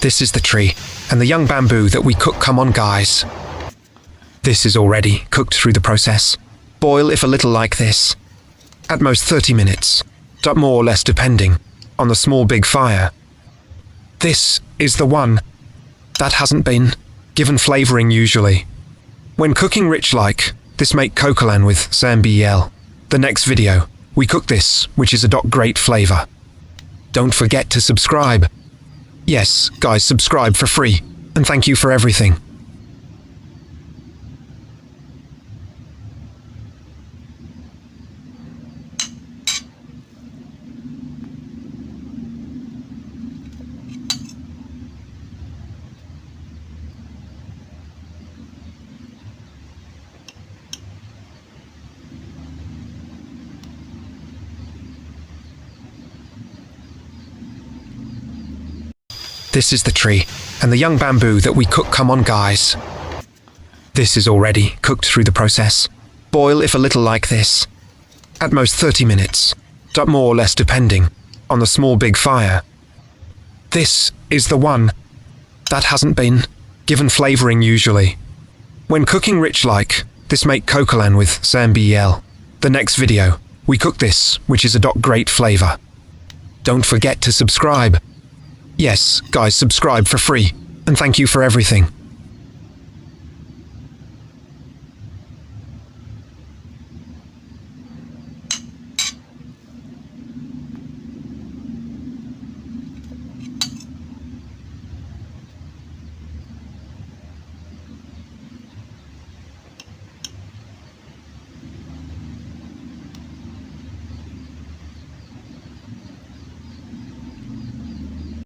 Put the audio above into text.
This is the tree, and the young bamboo that we cook. Come on, guys. This is already cooked through the process. Boil if a little like this. At most 30 minutes, more or less depending on the small big fire. This is the one that hasn't been given flavoring usually. When cooking rich like this, make coquelin with sambiel. The next video, we cook this, which is a great flavor. Don't forget to subscribe. Yes, guys, subscribe for free, and thank you for everything. This is the tree, and the young bamboo that we cook. Come on, guys. This is already cooked through the process. Boil if a little like this. At most 30 minutes, more or less depending on the small big fire. This is the one that hasn't been given flavoring usually. When cooking rich like this, make coquelin with sambiel. The next video, we cook this, which is a great flavor. Don't forget to subscribe. Yes, guys, subscribe for free, and thank you for everything.